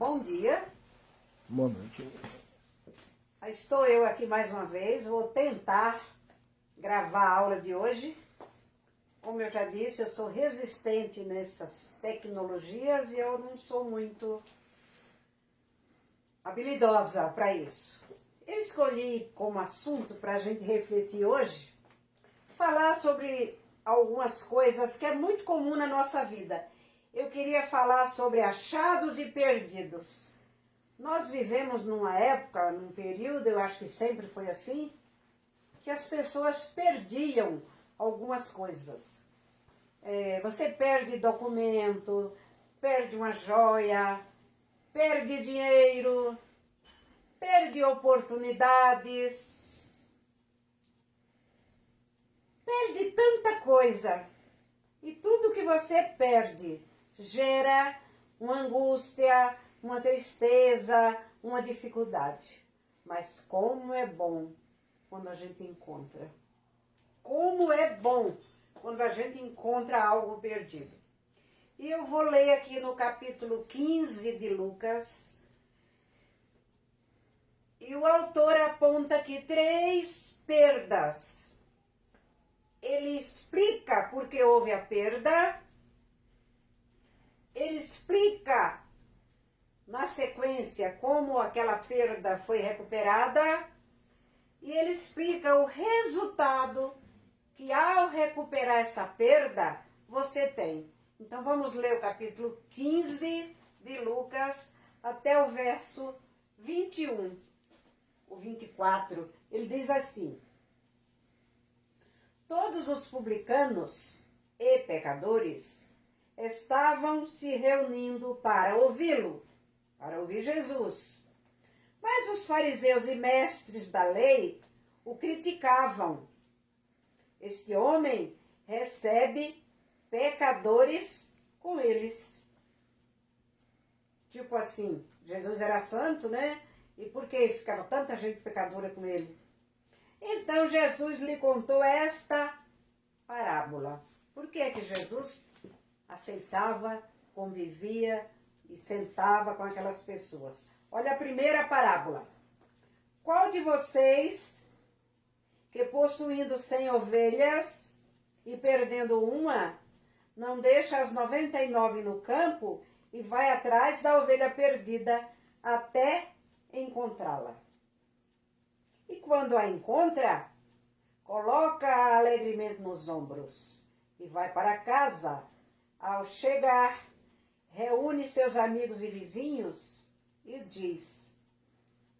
Bom dia. Boa noite. Estou eu aqui mais uma vez. Vou tentar gravar a aula de hoje. Como eu já disse, eu sou resistente nessas tecnologias e eu não sou muito habilidosa para isso. Eu escolhi como assunto para a gente refletir hoje, falar sobre algumas coisas que é muito comum na nossa vida. Eu queria falar sobre achados e perdidos. Nós vivemos numa época, num período, eu acho que sempre foi assim, que as pessoas perdiam algumas coisas. Você perde documento, perde uma joia, perde dinheiro, perde oportunidades, perde tanta coisa. E tudo que você perde gera uma angústia, uma tristeza, uma dificuldade. Mas como é bom quando a gente encontra. Como é bom quando a gente encontra algo perdido. E eu vou ler aqui no capítulo 15 de Lucas. E o autor aponta aqui 3 perdas. Ele explica por que houve a perda. Ele explica na sequência como aquela perda foi recuperada. E ele explica o resultado que ao recuperar essa perda você tem. Então vamos ler o capítulo 15 de Lucas até o verso 21, o 24. Ele diz assim: todos os publicanos e pecadores estavam se reunindo para ouvi-lo, para ouvir Jesus. Mas os fariseus e mestres da lei o criticavam. Este homem recebe pecadores com eles. Tipo assim, Jesus era santo, né? E por que ficava tanta gente pecadora com ele? Então Jesus lhe contou esta parábola. Por que que Jesus aceitava, convivia e sentava com aquelas pessoas? Olha a primeira parábola. Qual de vocês, que possuindo 100 ovelhas e perdendo uma, não deixa as 99 no campo e vai atrás da ovelha perdida até encontrá-la? E quando a encontra, coloca-a alegremente nos ombros e vai para casa. Ao chegar, reúne seus amigos e vizinhos e diz: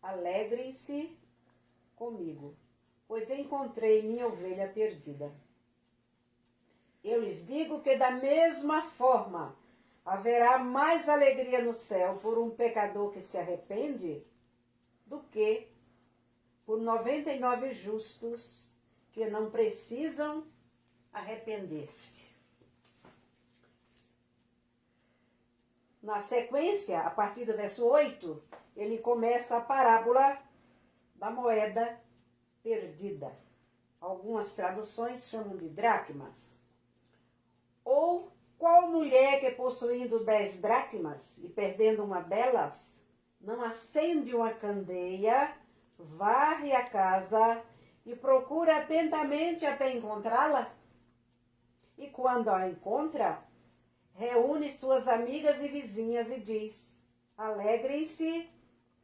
alegrem-se comigo, pois encontrei minha ovelha perdida. Eu lhes digo que da mesma forma haverá mais alegria no céu por um pecador que se arrepende do que por 99 justos que não precisam arrepender-se. Na sequência, a partir do verso 8, ele começa a parábola da moeda perdida. Algumas traduções chamam de dracmas. Ou qual mulher que possuindo 10 dracmas e perdendo uma delas, não acende uma candeia, varre a casa e procura atentamente até encontrá-la? E quando a encontra, reúne suas amigas e vizinhas e diz: alegrem-se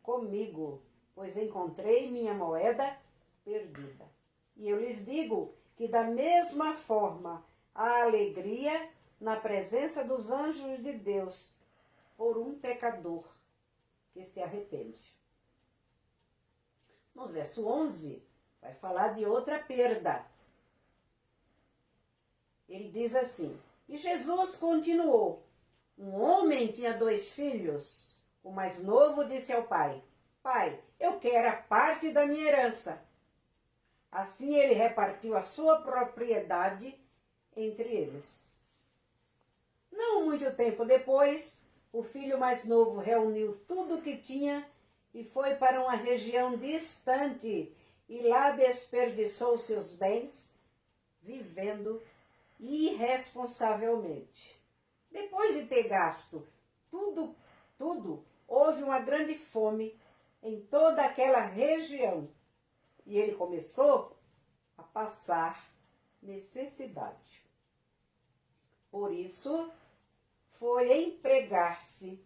comigo, pois encontrei minha moeda perdida. E eu lhes digo que da mesma forma há alegria na presença dos anjos de Deus por um pecador que se arrepende. No verso 11, vai falar de outra perda. Ele diz assim: e Jesus continuou. Um homem tinha 2 filhos. O mais novo disse ao pai: pai, eu quero a parte da minha herança. Assim ele repartiu a sua propriedade entre eles. Não muito tempo depois, o filho mais novo reuniu tudo o que tinha e foi para uma região distante e lá desperdiçou seus bens, vivendo irresponsavelmente. Depois de ter gasto tudo, houve uma grande fome em toda aquela região e ele começou a passar necessidade. Por isso, foi empregar-se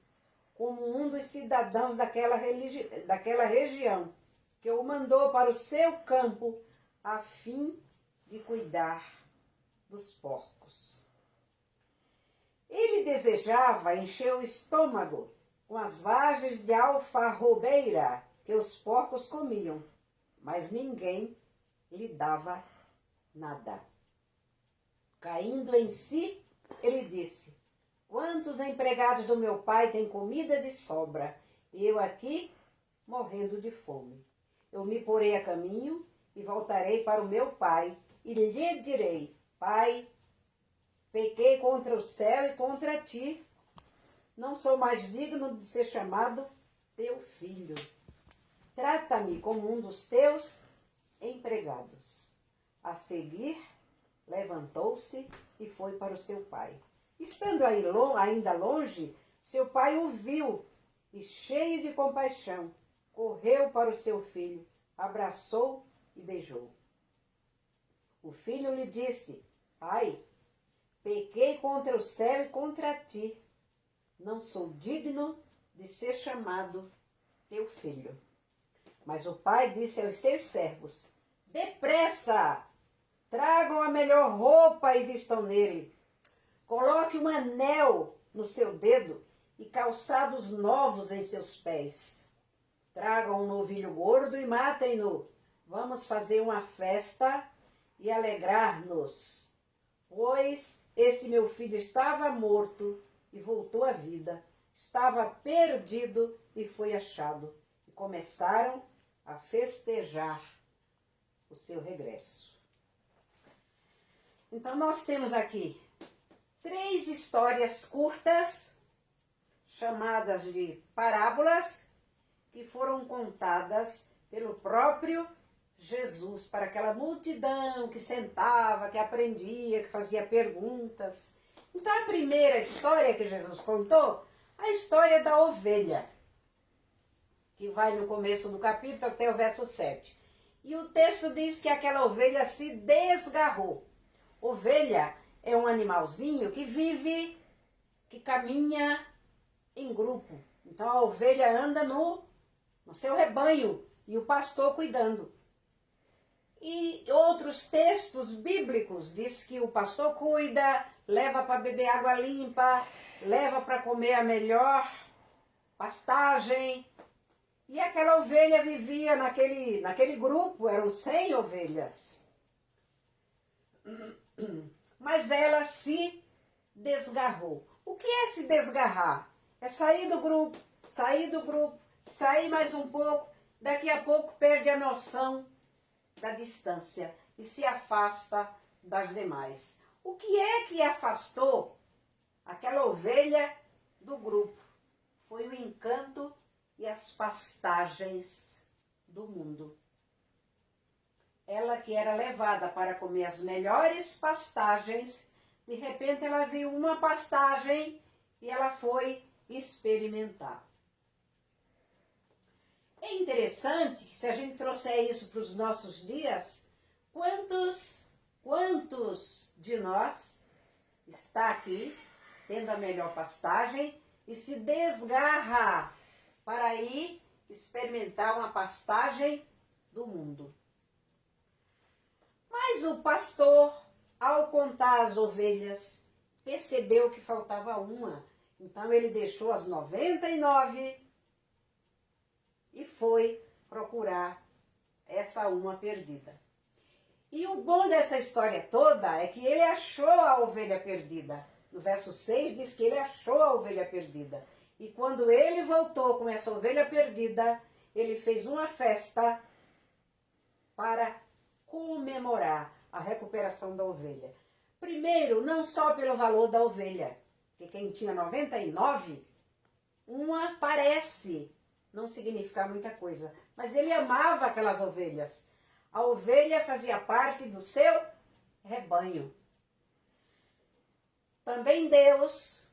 como um dos cidadãos daquela região, que o mandou para o seu campo a fim de cuidar dos porcos. Ele desejava encher o estômago com as vagens de alfarrobeira que os porcos comiam, mas ninguém lhe dava nada. Caindo em si, ele disse: quantos empregados do meu pai têm comida de sobra, e eu aqui morrendo de fome? Eu me porei a caminho e voltarei para o meu pai, e lhe direi: Pai, pequei contra o céu e contra ti. Não sou mais digno de ser chamado teu filho. Trata-me como um dos teus empregados. A seguir, levantou-se e foi para o seu pai. Estando ainda longe, seu pai o viu e, cheio de compaixão, correu para o seu filho, abraçou e beijou. O filho lhe disse: Pai, pequei contra o céu e contra ti. Não sou digno de ser chamado teu filho. Mas o pai disse aos seus servos: depressa, tragam a melhor roupa e vistam nele. Coloque um anel no seu dedo e calçados novos em seus pés. Tragam um novilho gordo e matem-no. Vamos fazer uma festa e alegrar-nos. Pois esse meu filho estava morto e voltou à vida. Estava perdido e foi achado. E começaram a festejar o seu regresso. Então nós temos aqui 3 histórias curtas, chamadas de parábolas, que foram contadas pelo próprio Jesus para aquela multidão que sentava, que aprendia, que fazia perguntas. Então a primeira história que Jesus contou, a história da ovelha, que vai no começo do capítulo até o verso 7. E o texto diz que aquela ovelha se desgarrou. Ovelha é um animalzinho que vive, que caminha em grupo. Então a ovelha anda no seu rebanho e o pastor cuidando. E outros textos bíblicos diz que o pastor cuida, leva para beber água limpa, leva para comer a melhor pastagem. E aquela ovelha vivia naquele grupo, eram 100 ovelhas. Mas ela se desgarrou. O que é se desgarrar? É sair do grupo, sair mais um pouco, daqui a pouco perde a noção da distância e se afasta das demais. O que é que afastou aquela ovelha do grupo? Foi o encanto e as pastagens do mundo. Ela que era levada para comer as melhores pastagens, de repente ela viu uma pastagem e ela foi experimentar. É interessante que se a gente trouxer isso para os nossos dias, quantos de nós está aqui tendo a melhor pastagem e se desgarra para ir experimentar uma pastagem do mundo? Mas o pastor, ao contar as ovelhas, percebeu que faltava uma. Então ele deixou as 99 e foi procurar essa uma perdida. E o bom dessa história toda é que ele achou a ovelha perdida. No verso 6 diz que ele achou a ovelha perdida. E quando ele voltou com essa ovelha perdida, ele fez uma festa para comemorar a recuperação da ovelha. Primeiro, não só pelo valor da ovelha, porque quem tinha 99, uma parece não significar muita coisa, mas ele amava aquelas ovelhas. A ovelha fazia parte do seu rebanho. Também Deus,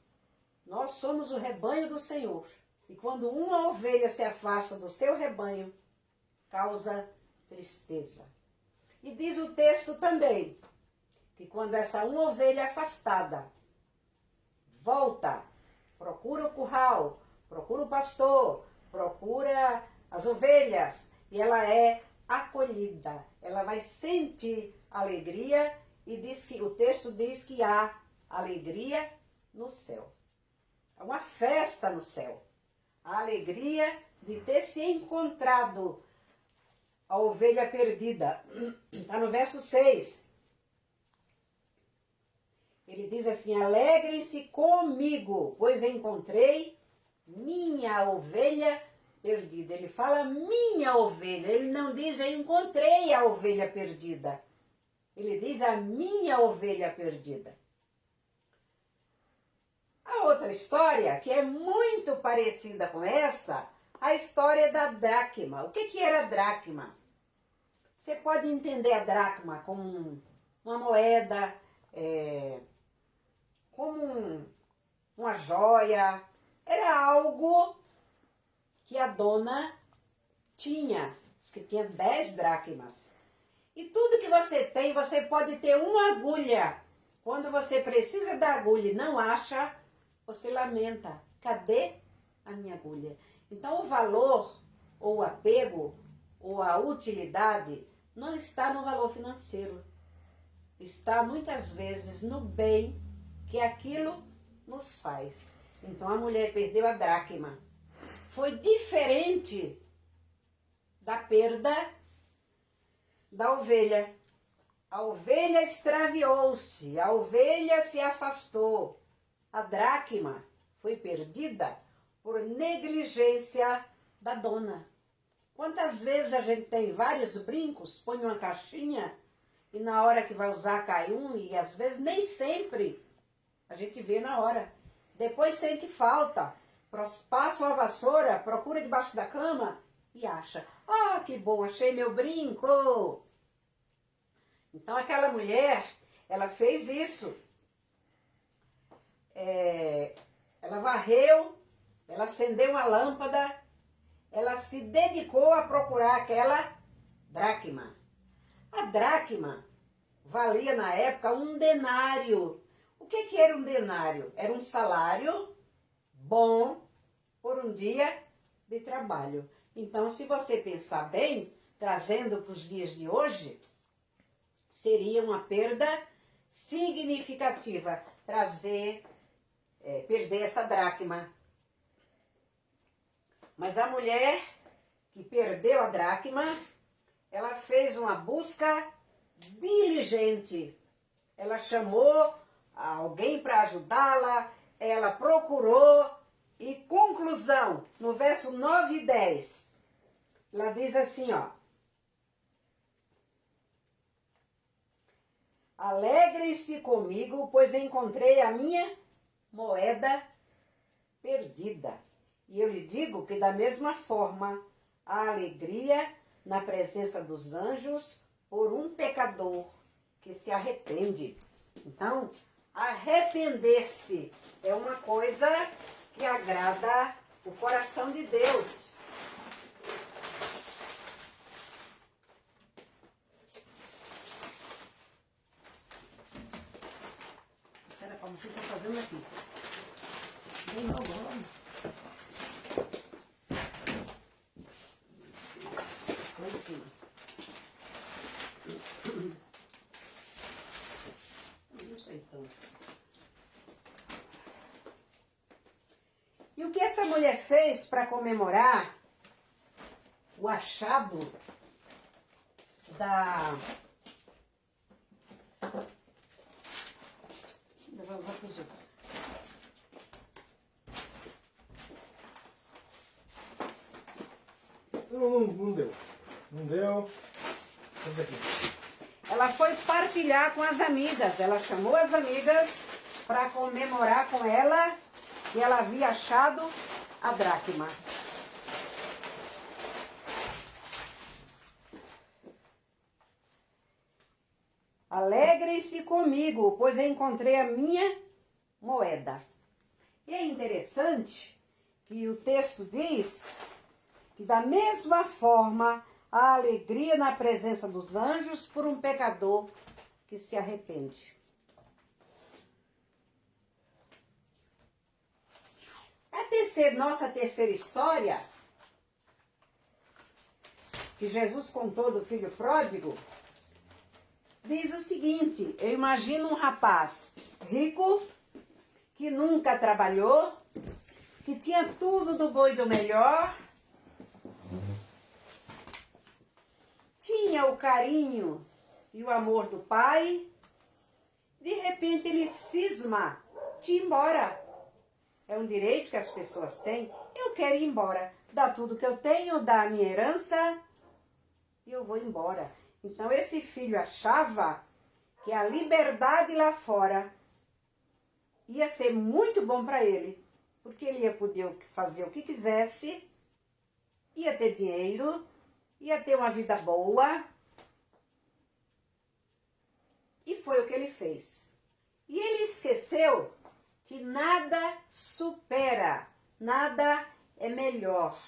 nós somos o rebanho do Senhor. E quando uma ovelha se afasta do seu rebanho, causa tristeza. E diz o texto também, que quando essa uma ovelha afastada volta, procura o curral, procura o pastor, procura as ovelhas, e ela é acolhida, ela vai sentir alegria, e diz que o texto diz que há alegria no céu. É uma festa no céu. A alegria de ter se encontrado a ovelha perdida. Está no verso 6. Ele diz assim: alegrem-se comigo, pois encontrei minha ovelha perdida. Ele fala minha ovelha, ele não diz eu encontrei a ovelha perdida. Ele diz a minha ovelha perdida. A outra história, que é muito parecida com essa, a história da dracma. O que era a dracma? Você pode entender a dracma como uma moeda, como uma joia. Era algo que a dona tinha, diz que tinha 10 dracmas. E tudo que você tem, você pode ter uma agulha. Quando você precisa da agulha e não acha, você lamenta. Cadê a minha agulha? Então o valor, ou o apego, ou a utilidade, não está no valor financeiro. Está muitas vezes no bem que aquilo nos faz. Então a mulher perdeu a dracma. Foi diferente da perda da ovelha. A ovelha extraviou-se, a ovelha se afastou. A dracma foi perdida por negligência da dona. Quantas vezes a gente tem vários brincos, põe uma caixinha e na hora que vai usar cai um, e às vezes nem sempre a gente vê na hora. Depois sente falta, passa uma vassoura, procura debaixo da cama e acha. Ah, que bom, achei meu brinco. Então aquela mulher, ela fez isso. Ela varreu, ela acendeu uma lâmpada, ela se dedicou a procurar aquela dracma. A dracma valia na época um denário. O que era um denário? Era um salário bom por um dia de trabalho. Então, se você pensar bem, trazendo para os dias de hoje, seria uma perda significativa perder essa dracma. Mas a mulher que perdeu a dracma, ela fez uma busca diligente. Ela chamou alguém para ajudá-la, ela procurou e, conclusão, no verso 9 e 10, ela diz assim, ó. Alegrem-se comigo, pois encontrei a minha moeda perdida. E eu lhe digo que da mesma forma, a alegria na presença dos anjos por um pecador que se arrepende. Então, arrepender-se é uma coisa que agrada o coração de Deus. Será como você está fazendo aqui? Bem agora. Lá em cima. Não sei tanto. E o que essa mulher fez para comemorar o achado da... Vou para os outros. Não deu. Não deu. Esse aqui. Ela foi partilhar com as amigas. Ela chamou as amigas para comemorar com ela que ela havia achado a dracma. Alegrem-se comigo, pois encontrei a minha moeda. E é interessante que o texto diz que da mesma forma há alegria na presença dos anjos por um pecador que se arrepende. Nossa terceira história, que Jesus contou do filho pródigo, diz o seguinte: eu imagino um rapaz rico, que nunca trabalhou, que tinha tudo do bom e do melhor, tinha o carinho e o amor do pai, de repente ele cisma de ir embora. É um direito que as pessoas têm. Eu quero ir embora. Dá tudo que eu tenho, dá a minha herança e eu vou embora. Então esse filho achava que a liberdade lá fora ia ser muito bom para ele, porque ele ia poder fazer o que quisesse, ia ter dinheiro, ia ter uma vida boa. E foi o que ele fez. E ele esqueceu que nada supera, nada é melhor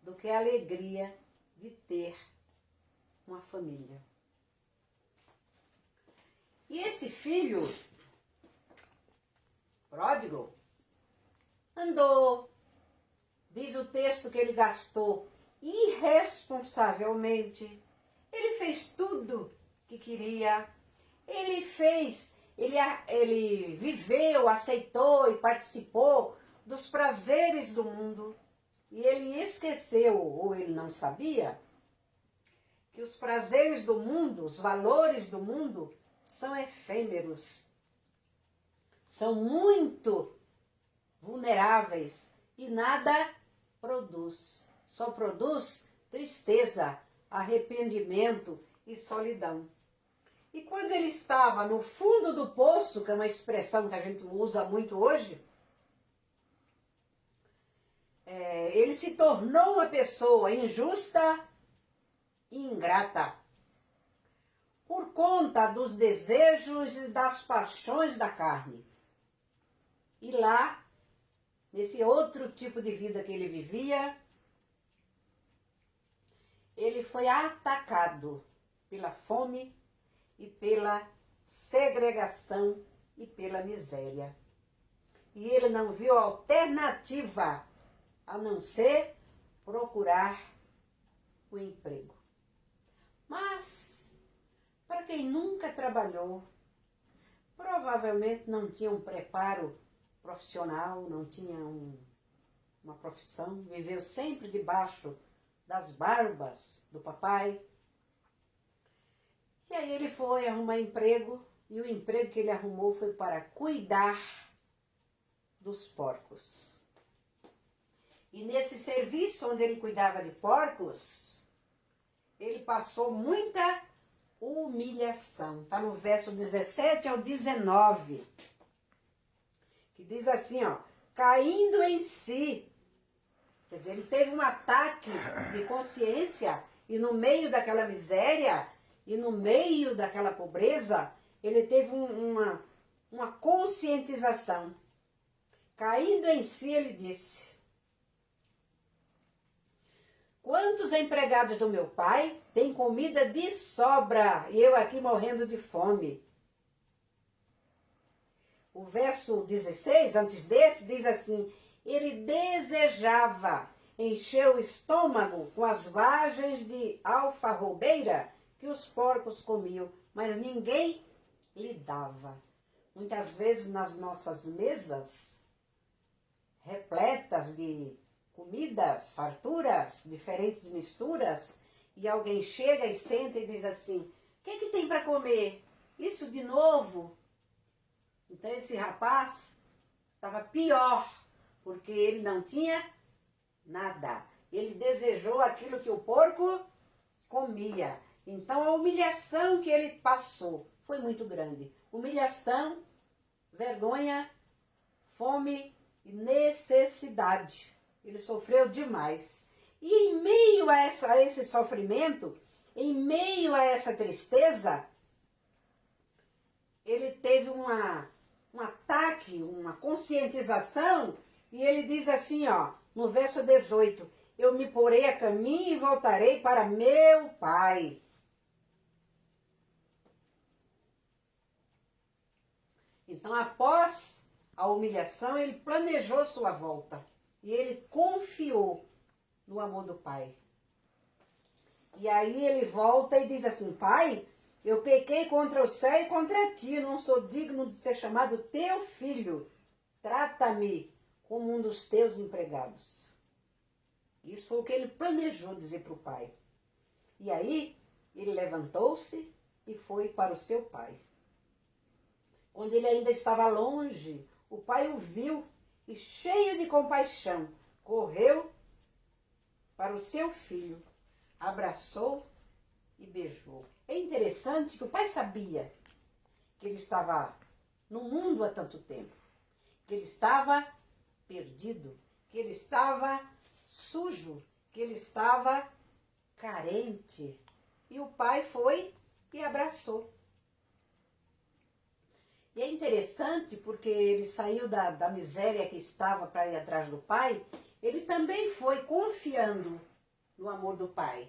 do que a alegria de ter uma família. E esse filho pródigo andou, diz o texto que ele gastou irresponsavelmente, ele fez tudo que queria, ele viveu, aceitou e participou dos prazeres do mundo. E ele esqueceu, ou ele não sabia, que os prazeres do mundo, os valores do mundo, são efêmeros. São muito vulneráveis e nada produz. Só produz tristeza, arrependimento e solidão. E quando ele estava no fundo do poço, que é uma expressão que a gente usa muito hoje, ele se tornou uma pessoa injusta e ingrata, por conta dos desejos e das paixões da carne. E lá, nesse outro tipo de vida que ele vivia, ele foi atacado pela fome e pela segregação e pela miséria. E ele não viu alternativa a não ser procurar o emprego. Mas, para quem nunca trabalhou, provavelmente não tinha um preparo profissional, não tinha uma profissão, viveu sempre debaixo das barbas do papai. E aí ele foi arrumar emprego, e o emprego que ele arrumou foi para cuidar dos porcos. E nesse serviço onde ele cuidava de porcos, ele passou muita humilhação. Está no verso 17 ao 19, que diz assim, ó: caindo em si. Quer dizer, ele teve um ataque de consciência, e no meio daquela miséria, e no meio daquela pobreza, ele teve uma conscientização. Caindo em si, ele disse: quantos empregados do meu pai têm comida de sobra, e eu aqui morrendo de fome? O verso 16, antes desse, diz assim: ele desejava encher o estômago com as vagens de alfarrobeira que os porcos comiam, mas ninguém lhe dava. Muitas vezes nas nossas mesas, repletas de comidas, farturas, diferentes misturas, e alguém chega e senta e diz assim: o que tem para comer? Isso de novo? Então esse rapaz estava pior, porque ele não tinha nada. Ele desejou aquilo que o porco comia. Então a humilhação que ele passou foi muito grande. Humilhação, vergonha, fome e necessidade. Ele sofreu demais. E em meio a esse sofrimento, em meio a essa tristeza, ele teve um ataque, uma conscientização, E ele diz assim, ó, no verso 18, eu me porei a caminho e voltarei para meu pai. Então, após a humilhação, ele planejou sua volta. E ele confiou no amor do pai. E aí ele volta e diz assim, pai, eu pequei contra o céu e contra ti, não sou digno de ser chamado teu filho. Trata-me como um dos teus empregados. Isso foi o que ele planejou dizer para o pai. E aí ele levantou-se e foi para o seu pai. Quando ele ainda estava longe, o pai o viu e, cheio de compaixão, correu para o seu filho, abraçou e beijou. É interessante que o pai sabia que ele estava no mundo há tanto tempo, que ele estava perdido, que ele estava sujo, que ele estava carente. E o pai foi e abraçou. E é interessante porque ele saiu da miséria que estava para ir atrás do pai, ele também foi confiando no amor do pai.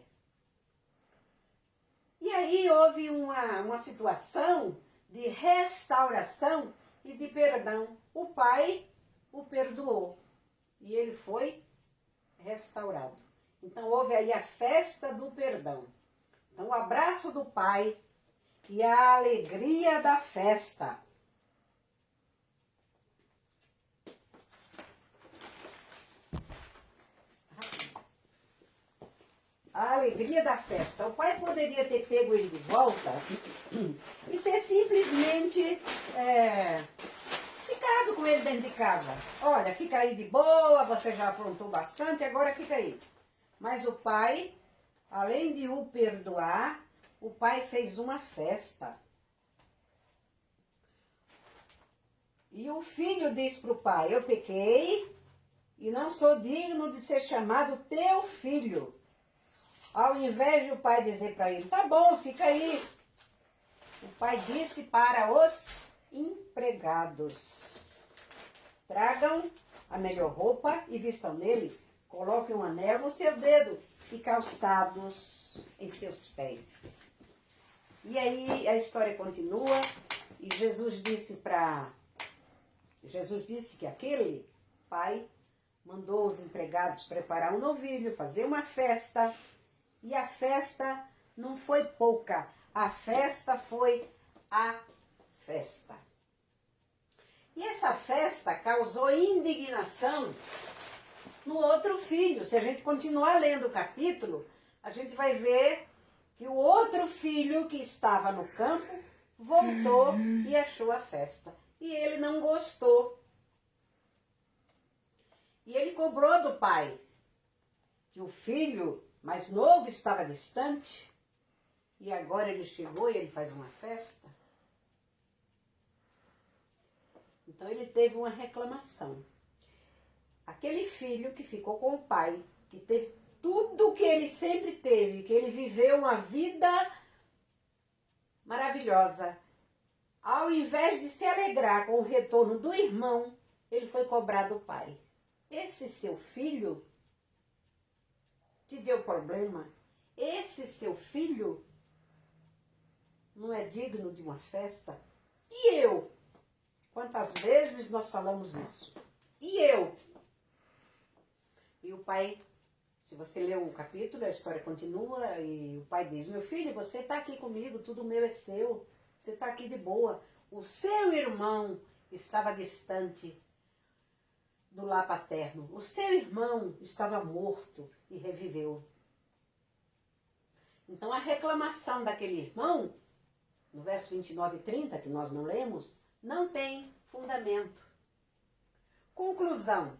E aí houve uma situação de restauração e de perdão. O pai o perdoou e ele foi restaurado. Então houve aí a festa do perdão. Então o abraço do pai e a alegria da festa. A alegria da festa. O pai poderia ter pego ele de volta e ter simplesmente ficado com ele dentro de casa. Olha, fica aí de boa, você já aprontou bastante, agora fica aí. Mas o pai, além de o perdoar, o pai fez uma festa. E o filho disse para o pai, eu pequei e não sou digno de ser chamado teu filho. Ao invés de o pai dizer para ele, tá bom, fica aí. O pai disse para os empregados, tragam a melhor roupa e vistam nele, coloquem um anel no seu dedo e calçados em seus pés. E aí a história continua e Jesus disse que aquele pai mandou os empregados preparar um novilho, fazer uma festa. E a festa não foi pouca, a festa foi a festa. E essa festa causou indignação no outro filho. Se a gente continuar lendo o capítulo, a gente vai ver que o outro filho que estava no campo voltou e achou a festa. E ele não gostou. E ele cobrou do pai que o filho mais novo estava distante e agora ele chegou e ele faz uma festa. Então ele teve uma reclamação. Aquele filho que ficou com o pai, que teve tudo que ele sempre teve, que ele viveu uma vida maravilhosa, ao invés de se alegrar com o retorno do irmão, ele foi cobrar do pai. Esse seu filho te deu problema? Esse seu filho não é digno de uma festa? E eu? Quantas vezes nós falamos isso? E eu? E o pai, se você leu o capítulo, a história continua e o pai diz, meu filho, você está aqui comigo, tudo meu é seu, você está aqui de boa. O seu irmão estava distante do lar paterno. O seu irmão estava morto e reviveu. Então a reclamação daquele irmão, no verso 29 e 30, que nós não lemos, não tem fundamento. Conclusão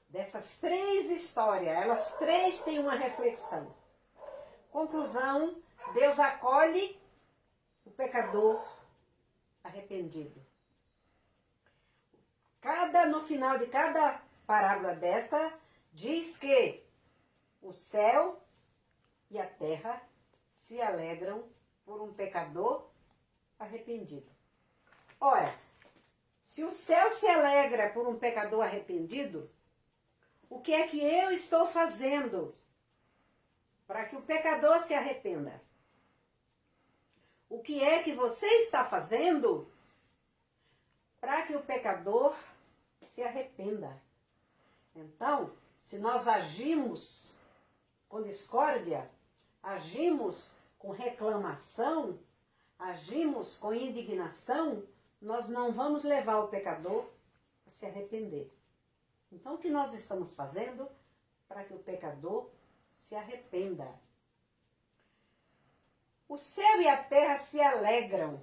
dessas três histórias, elas três têm uma reflexão. Conclusão, Deus acolhe o pecador arrependido. No final de cada parábola dessa, diz que o céu e a terra se alegram por um pecador arrependido. Ora, Se o céu se alegra por um pecador arrependido, o que é que eu estou fazendo para que o pecador se arrependa? O que é que você está fazendo para que o pecador se arrependa? Então, se nós agimos com discórdia, agimos com reclamação, agimos com indignação, nós não vamos levar o pecador a se arrepender. Então, o que nós estamos fazendo para que o pecador se arrependa? O céu e a terra se alegram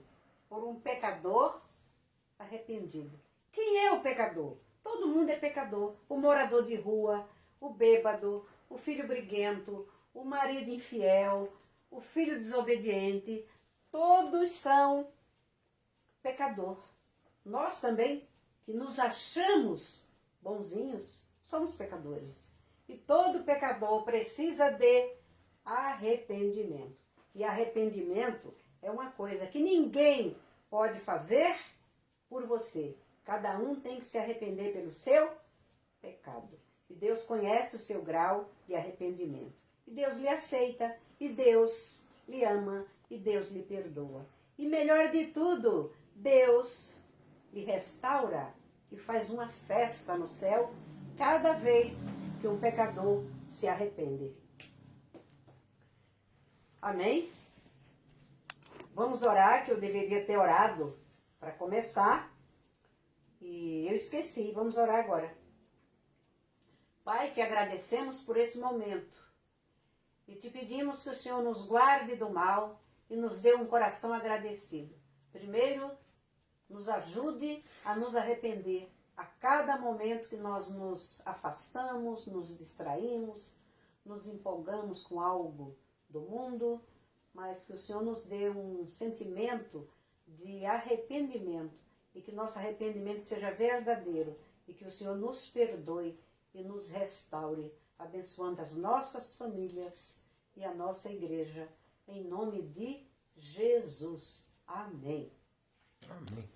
por um pecador arrependido. Quem é o pecador? Todo mundo é pecador. O morador de rua, o bêbado, o filho briguento, o marido infiel, o filho desobediente, todos são pecador. Nós também, que nos achamos bonzinhos, somos pecadores. E todo pecador precisa de arrependimento. E arrependimento é uma coisa que ninguém pode fazer por você. Cada um tem que se arrepender pelo seu pecado. E Deus conhece o seu grau de arrependimento. E Deus lhe aceita, e Deus lhe ama, e Deus lhe perdoa. E melhor de tudo, Deus lhe restaura e faz uma festa no céu cada vez que um pecador se arrepende. Amém? Vamos orar, que eu deveria ter orado para começar. E eu esqueci, vamos orar agora. Pai, te agradecemos por esse momento. E te pedimos que o Senhor nos guarde do mal e nos dê um coração agradecido. Primeiro, nos ajude a nos arrepender a cada momento que nós nos afastamos, nos distraímos, nos empolgamos com algo do mundo, mas que o Senhor nos dê um sentimento de arrependimento e que nosso arrependimento seja verdadeiro e que o Senhor nos perdoe e nos restaure, abençoando as nossas famílias e a nossa igreja, em nome de Jesus. Amém. Amém.